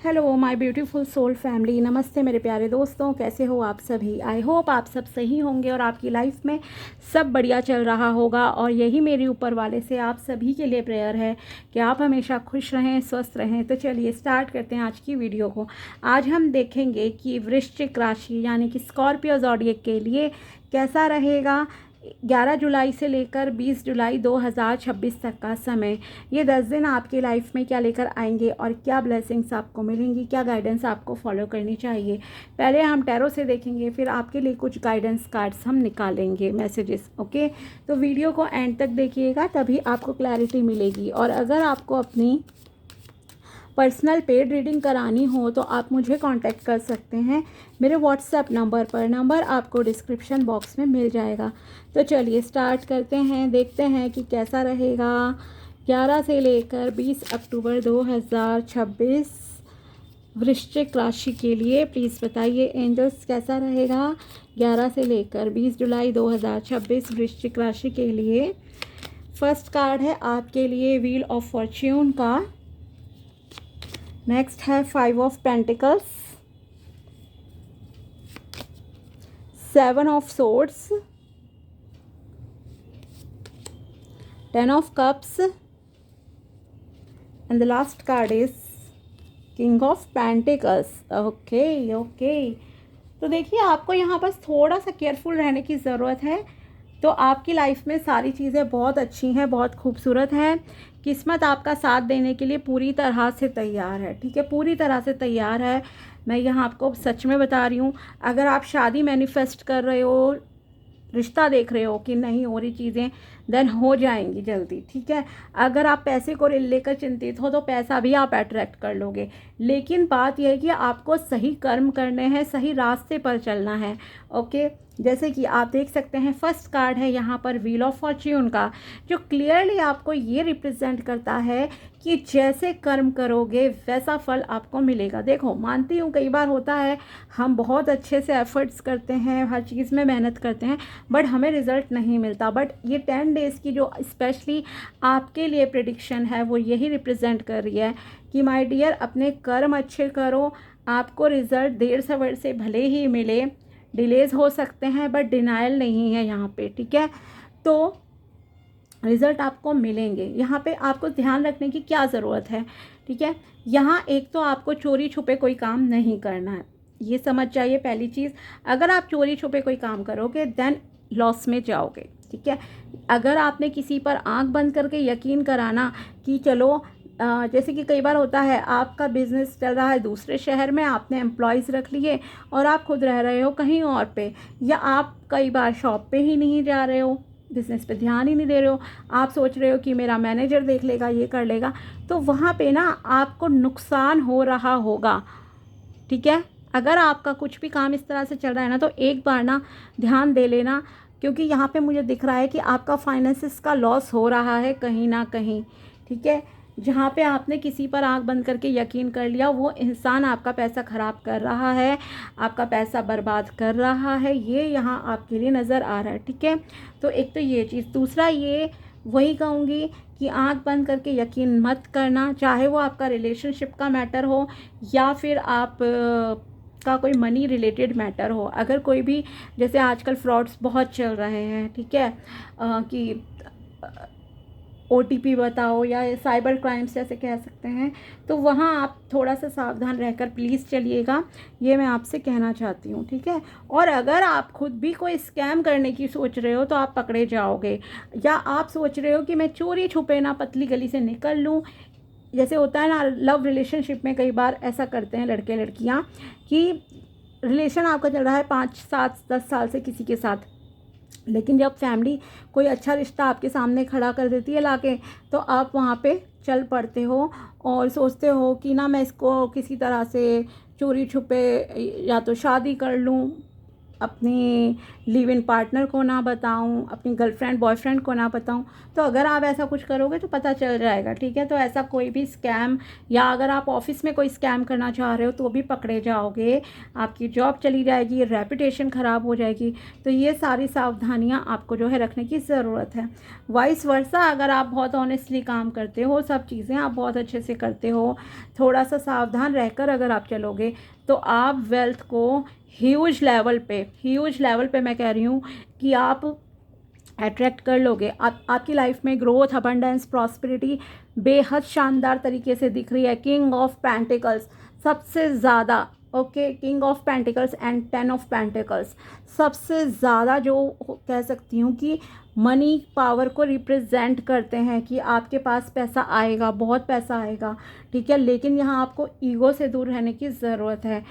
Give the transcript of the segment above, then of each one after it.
Hello my beautiful soul family, नमस्ते मेरे प्यारे दोस्तों, कैसे हो आप सभी। आई होप आप सब सही होंगे और आपकी लाइफ में सब बढ़िया चल रहा होगा। और यही मेरी ऊपर वाले से आप सभी के लिए प्रेयर है कि आप हमेशा खुश रहें, स्वस्थ रहें। तो चलिए स्टार्ट करते हैं आज की वीडियो को। आज हम देखेंगे कि वृश्चिक राशि यानी कि स्कॉर्पियो ज़ोडिएक के लिए कैसा रहेगा 11 जुलाई से लेकर 20 जुलाई 2026 तक का समय। ये 10 दिन आपकी लाइफ में क्या लेकर आएंगे और क्या ब्लेसिंग्स आपको मिलेंगी, क्या गाइडेंस आपको फॉलो करनी चाहिए। पहले हम टैरो से देखेंगे, फिर आपके लिए कुछ गाइडेंस कार्ड्स हम निकालेंगे, मैसेजेस। ओके, तो वीडियो को एंड तक देखिएगा, तभी आपको क्लैरिटी मिलेगी। और अगर आपको अपनी पर्सनल पेड रीडिंग करानी हो तो आप मुझे कांटेक्ट कर सकते हैं मेरे व्हाट्सएप नंबर पर। नंबर आपको डिस्क्रिप्शन बॉक्स में मिल जाएगा। तो चलिए स्टार्ट करते हैं, देखते हैं कि कैसा रहेगा 11 से लेकर 20 अक्टूबर 2026 वृश्चिक राशि के लिए। प्लीज़ बताइए एंजल्स, कैसा रहेगा 11 से लेकर 20 जुलाई 2026 वृश्चिक राशि के लिए। फर्स्ट कार्ड है आपके लिए व्हील ऑफ फॉर्च्यून का। नेक्स्ट है 5 of pentacles, 7 of swords, 10 of cups and the last card is king of pentacles. Okay, तो देखिए आपको यहाँ पर थोड़ा सा केयरफुल रहने की ज़रूरत है। तो आपकी लाइफ में सारी चीज़ें बहुत अच्छी हैं, बहुत खूबसूरत हैं। किस्मत आपका साथ देने के लिए पूरी तरह से तैयार है, ठीक है, पूरी तरह से तैयार है। मैं यहाँ आपको सच में बता रही हूँ, अगर आप शादी मैनिफेस्ट कर रहे हो, रिश्ता देख रहे हो कि नहीं हो रही चीज़ें, देन हो जाएंगी जल्दी, ठीक है। अगर आप पैसे को लेकर चिंतित हो तो पैसा भी आप अट्रैक्ट कर लोगे। लेकिन बात यह है कि आपको सही कर्म करने हैं, सही रास्ते पर चलना है। ओके, जैसे कि आप देख सकते हैं फर्स्ट कार्ड है यहाँ पर व्हील ऑफ फॉर्च्यून का, जो क्लियरली आपको ये रिप्रेजेंट करता है कि जैसे कर्म करोगे वैसा फल आपको मिलेगा। देखो, मानती हूँ कई बार होता है, हम बहुत अच्छे से एफर्ट्स करते हैं, हर चीज़ में मेहनत करते हैं, बट हमें रिज़ल्ट नहीं मिलता। बट ये 10 डेज़ की जो स्पेशली आपके लिए प्रेडिक्शन है वो यही रिप्रेजेंट कर रही है कि माय डियर, अपने कर्म अच्छे करो, आपको रिज़ल्ट देर सवेर से भले ही मिले, डिलेज हो सकते हैं बट डिनायल नहीं है यहाँ पे, ठीक है। तो रिज़ल्ट आपको मिलेंगे। यहाँ पे आपको ध्यान रखने की क्या ज़रूरत है, ठीक है। यहाँ एक तो आपको चोरी छुपे कोई काम नहीं करना है, ये समझ जाइए पहली चीज़। अगर आप चोरी छुपे कोई काम करोगे देन लॉस में जाओगे, ठीक है। अगर आपने किसी पर आंख बंद करके यकीन कराना कि चलो, जैसे कि कई बार होता है आपका बिजनेस चल रहा है दूसरे शहर में, आपने एम्प्लॉयज़ रख लिए और आप खुद रह रहे हो कहीं और पे, या आप कई बार शॉप पे ही नहीं जा रहे हो, बिज़नेस पे ध्यान ही नहीं दे रहे हो, आप सोच रहे हो कि मेरा मैनेजर देख लेगा, ये कर लेगा, तो वहाँ पे ना आपको नुकसान हो रहा होगा, ठीक है। अगर आपका कुछ भी काम इस तरह से चल रहा है ना, तो एक बार ना ध्यान दे लेना, क्योंकि यहाँ पे मुझे दिख रहा है कि आपका फाइनेंसिस का लॉस हो रहा है कहीं ना कहीं, ठीक है। जहाँ पे आपने किसी पर आंख बंद करके यकीन कर लिया, वो इंसान आपका पैसा ख़राब कर रहा है, आपका पैसा बर्बाद कर रहा है, ये यहाँ आपके लिए नज़र आ रहा है, ठीक है। तो एक तो ये चीज़, दूसरा ये वही कहूँगी कि आंख बंद करके यकीन मत करना, चाहे वो आपका रिलेशनशिप का मैटर हो या फिर आप का कोई मनी रिलेटेड मैटर हो। अगर कोई भी, जैसे आजकल फ्रॉड्स बहुत चल रहे हैं, ठीक है, कि OTP बताओ या साइबर क्राइम्स जैसे कह सकते हैं, तो वहाँ आप थोड़ा सा सावधान रहकर प्लीज़ चलिएगा, ये मैं आपसे कहना चाहती हूँ, ठीक है। और अगर आप खुद भी कोई स्कैम करने की सोच रहे हो तो आप पकड़े जाओगे, या आप सोच रहे हो कि मैं चोरी छुपे ना पतली गली से निकल लूँ, जैसे होता है ना लव रिलेशनशिप में, कई बार ऐसा करते हैं लड़के लड़कियाँ कि रिलेशन आपका चल रहा है 5 7 10 साल से किसी के साथ, लेकिन जब फैमिली कोई अच्छा रिश्ता आपके सामने खड़ा कर देती है लाके, तो आप वहाँ पे चल पड़ते हो और सोचते हो कि ना मैं इसको किसी तरह से चोरी छुपे या तो शादी कर लूँ, अपनी लिव इन पार्टनर को ना बताऊं, अपनी गर्लफ्रेंड बॉयफ्रेंड को ना बताऊं। तो अगर आप ऐसा कुछ करोगे तो पता चल जाएगा, ठीक है। तो ऐसा कोई भी स्कैम, या अगर आप ऑफिस में कोई स्कैम करना चाह रहे हो तो भी पकड़े जाओगे, आपकी जॉब चली जाएगी, रेपुटेशन ख़राब हो जाएगी। तो ये सारी सावधानियाँ आपको जो है रखने की ज़रूरत है। वाइस वर्सा, अगर आप बहुत ऑनेस्टली काम करते हो, सब चीज़ें आप बहुत अच्छे से करते हो, थोड़ा सा सावधान रहकर अगर आप चलोगे तो आप वेल्थ को ह्यूज लेवल पे मैं कह रही हूँ कि आप अट्रैक्ट कर लोगे। आपकी लाइफ में ग्रोथ, अबंडेंस, प्रॉस्पेरिटी बेहद शानदार तरीके से दिख रही है। किंग ऑफ पेंटिकल्स सबसे ज़्यादा, okay, king of pentacles and 10 of pentacles सबसे ज़्यादा जो कह सकती हूँ कि मनी पावर को रिप्रेजेंट करते हैं कि आपके पास पैसा आएगा, बहुत पैसा आएगा, ठीक है। लेकिन यहाँ आपको ईगो से दूर रहने की ज़रूरत है।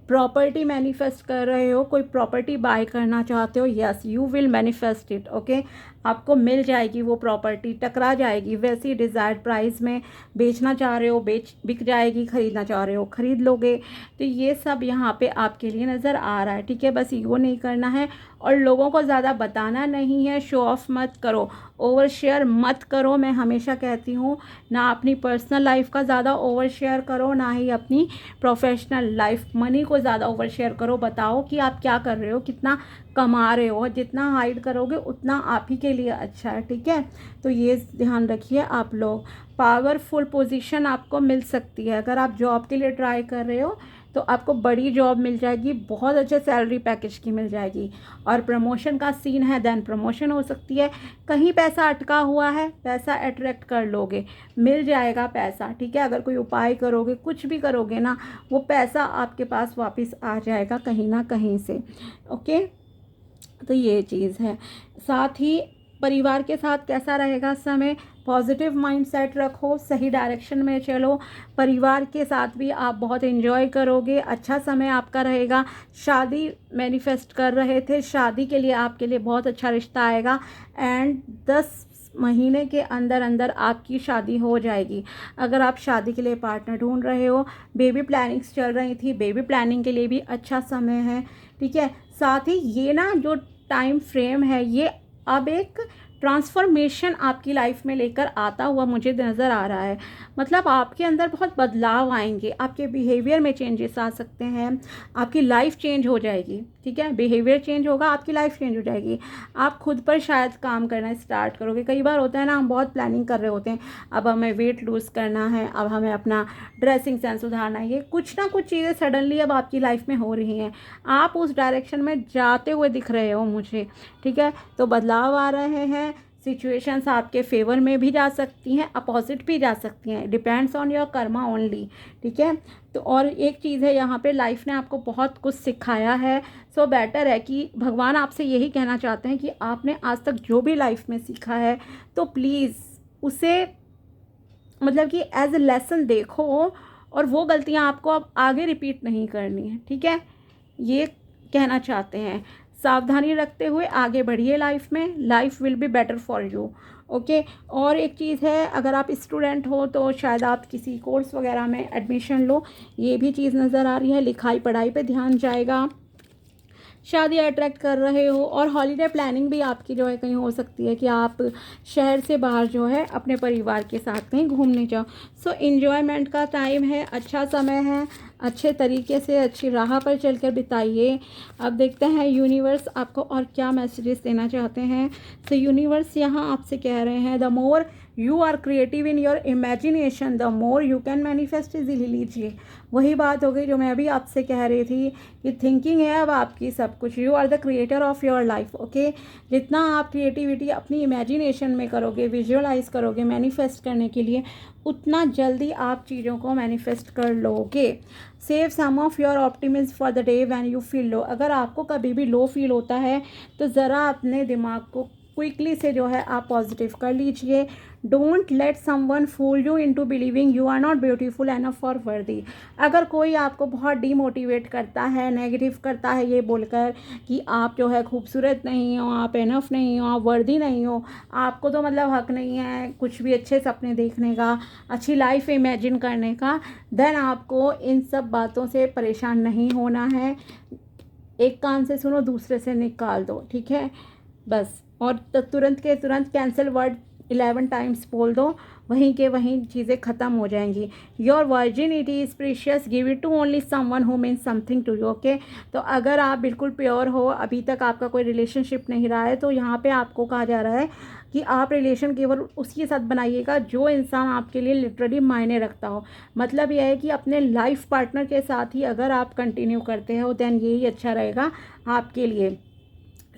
प्रॉपर्टी मैनिफेस्ट कर रहे हो, कोई प्रॉपर्टी बाय करना चाहते हो, yes you will manifest it, okay. आपको मिल जाएगी वो प्रॉपर्टी, टकरा जाएगी, वैसी डिज़ायर्ड प्राइस में बेचना चाह रहे हो बिक जाएगी, ख़रीदना चाह रहे हो खरीद लोगे। तो ये सब यहाँ पे आपके लिए नज़र आ रहा है, ठीक है। बस ईगो नहीं करना है और लोगों को ज़्यादा बताना नहीं है, शो ऑफ मत करो, ओवर शेयर मत करो। मैं हमेशा कहती हूँ, ना अपनी पर्सनल लाइफ का ज़्यादा ओवर शेयर करो, ना ही अपनी प्रोफेशनल लाइफ मनी को ज़्यादा ओवर शेयर करो। बताओ कि आप क्या कर रहे हो, कितना कमा रहे हो। जितना हाइड करोगे उतना आप ही के लिए अच्छा है, ठीक है। तो ये ध्यान रखिए आप लोग। पावरफुल पोजीशन आपको मिल सकती है। अगर आप जॉब के लिए ट्राई कर रहे हो तो आपको बड़ी जॉब मिल जाएगी, बहुत अच्छे सैलरी पैकेज की मिल जाएगी, और प्रमोशन का सीन है, देन प्रमोशन हो सकती है। कहीं पैसा अटका हुआ है, पैसा अट्रैक्ट कर लोगे, मिल जाएगा पैसा, ठीक है। अगर कोई उपाय करोगे, कुछ भी करोगे ना, वो पैसा आपके पास वापस आ जाएगा कहीं ना कहीं से, ओके। तो ये चीज़ है। साथ ही परिवार के साथ कैसा रहेगा समय, पॉजिटिव माइंडसेट रखो, सही डायरेक्शन में चलो। परिवार के साथ भी आप बहुत एंजॉय करोगे, अच्छा समय आपका रहेगा। शादी मैनिफेस्ट कर रहे थे, शादी के लिए आपके लिए बहुत अच्छा रिश्ता आएगा, एंड 10 महीने के अंदर अंदर आपकी शादी हो जाएगी। अगर आप शादी के लिए पार्टनर ढूंढ रहे हो, बेबी प्लानिंग्स चल रही थी, बेबी प्लानिंग के लिए भी अच्छा समय है, ठीक है। साथ ही ये ना जो टाइम फ्रेम है, ये अब एक ट्रांसफॉर्मेशन आपकी लाइफ में लेकर आता हुआ मुझे नज़र आ रहा है। मतलब आपके अंदर बहुत बदलाव आएंगे, आपके बिहेवियर में चेंजेस आ सकते हैं, आपकी लाइफ चेंज हो जाएगी, ठीक है। बिहेवियर चेंज होगा, आपकी लाइफ चेंज हो जाएगी। आप खुद पर शायद काम करना स्टार्ट करोगे। कई बार होता है ना, हम बहुत प्लानिंग कर रहे होते हैं, अब हमें वेट लूज़ करना है, अब हमें अपना ड्रेसिंग सेंस सुधारना है, ये कुछ ना कुछ चीज़ें सडनली अब आपकी लाइफ में हो रही हैं, आप उस डायरेक्शन में जाते हुए दिख रहे हो मुझे, ठीक है। तो बदलाव आ रहे हैं, सिचुएशंस आपके फेवर में भी जा सकती हैं, अपोजिट भी जा सकती हैं, depends on your Karma only, ठीक है। तो और एक चीज़ है, यहाँ पे लाइफ ने आपको बहुत कुछ सिखाया है। सो बेटर है कि भगवान आपसे यही कहना चाहते हैं कि आपने आज तक जो भी लाइफ में सीखा है तो प्लीज़ उसे मतलब कि एज ए लेसन देखो, और वो गलतियाँ आपको अब आगे रिपीट नहीं करनी है, ठीक है। ये कहना चाहते हैं। सावधानी रखते हुए आगे बढ़िए लाइफ में, life will be better for you, okay. और एक चीज़ है, अगर आप स्टूडेंट हो तो शायद आप किसी कोर्स वगैरह में एडमिशन लो, ये भी चीज़ नज़र आ रही है। लिखाई पढ़ाई पे ध्यान जाएगा। शादी अट्रैक्ट कर रहे हो, और हॉलीडे प्लानिंग भी आपकी जो है कहीं हो सकती है कि आप शहर से बाहर जो है अपने परिवार के साथ कहीं घूमने जाओ। सो इन्जॉयमेंट का टाइम है, अच्छा समय है, अच्छे तरीके से अच्छी राह पर चलकर बिताइए। अब देखते हैं यूनिवर्स आपको और क्या मैसेजेस देना चाहते हैं। सो यूनिवर्स यहाँ आपसे कह रहे हैं, the more you are creative in your imagination the more you can manifest easily. लीजिए, वही बात हो गई जो मैं अभी आपसे कह रही थी कि थिंकिंग है अब आपकी सब कुछ। You are the creator of your life, okay. जितना आप क्रिएटिविटी अपनी इमेजिनेशन में करोगे, विजुअलाइज करोगे मैनिफेस्ट करने के लिए, उतना जल्दी आप चीज़ों को मैनिफेस्ट कर लोगे। Save some of your optimism for the day when you feel low. अगर आपको कभी भी लो फील होता है तो ज़रा अपने दिमाग को क्विकली से जो है आप पॉजिटिव कर लीजिए। Don't let someone fool you into believing you are not beautiful enough for worthy. अगर कोई आपको बहुत डीमोटिवेट करता है, नेगेटिव करता है ये बोलकर कि आप जो है खूबसूरत नहीं हो, आप एनफ नहीं हो, आप वर्दी नहीं हो, आपको तो मतलब हक नहीं है कुछ भी अच्छे सपने देखने का, अच्छी लाइफ इमेजिन करने का, देन आपको इन सब बातों से परेशान नहीं होना है। एक कान से सुनो, दूसरे से निकाल दो, ठीक है बस। और तुरंत के तुरंत कैंसिल वर्ड 11 टाइम्स बोल दो, वहीं के वहीं चीज़ें ख़त्म हो जाएंगी। Your virginity is precious, give it to only someone who means something to you, okay. तो अगर आप बिल्कुल प्योर हो, अभी तक आपका कोई रिलेशनशिप नहीं रहा है, तो यहाँ पे आपको कहा जा रहा है कि आप रिलेशन केवल उसके साथ बनाइएगा जो इंसान आपके लिए लिटरली मायने रखता हो। मतलब यह है कि अपने लाइफ पार्टनर के साथ ही अगर आप कंटिन्यू करते हो देन यही अच्छा रहेगा आपके लिए,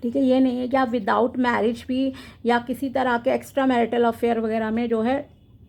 ठीक है। ये नहीं है कि आप विदाउट मैरिज भी या किसी तरह के एक्स्ट्रा मैरिटल अफेयर वगैरह में जो है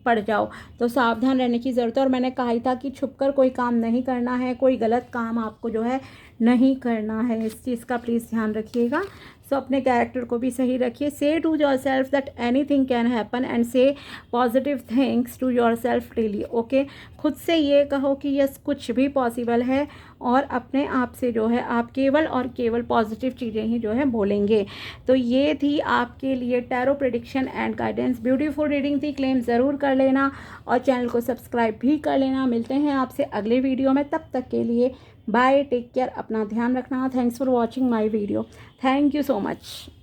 पड़ जाओ, तो सावधान रहने की ज़रूरत है। और मैंने कहा ही था कि छुपकर कोई काम नहीं करना है, कोई गलत काम आपको जो है नहीं करना है, इस चीज़ का प्लीज़ ध्यान रखिएगा। सो अपने कैरेक्टर को भी सही रखिए। Say to yourself that anything can happen and say positive things to yourself daily, okay. खुद से ये कहो कि यस कुछ भी पॉसिबल है, और अपने आप से जो है आप केवल और केवल पॉजिटिव चीज़ें ही जो है बोलेंगे। तो ये थी आपके लिए tarot prediction and guidance. Beautiful reading थी, क्लेम ज़रूर कर लेना और चैनल को सब्सक्राइब भी कर लेना। मिलते हैं आपसे अगले वीडियो में, तब तक के लिए बाय, टेक केयर, अपना ध्यान रखना। Thanks for watching my video, thank you so much.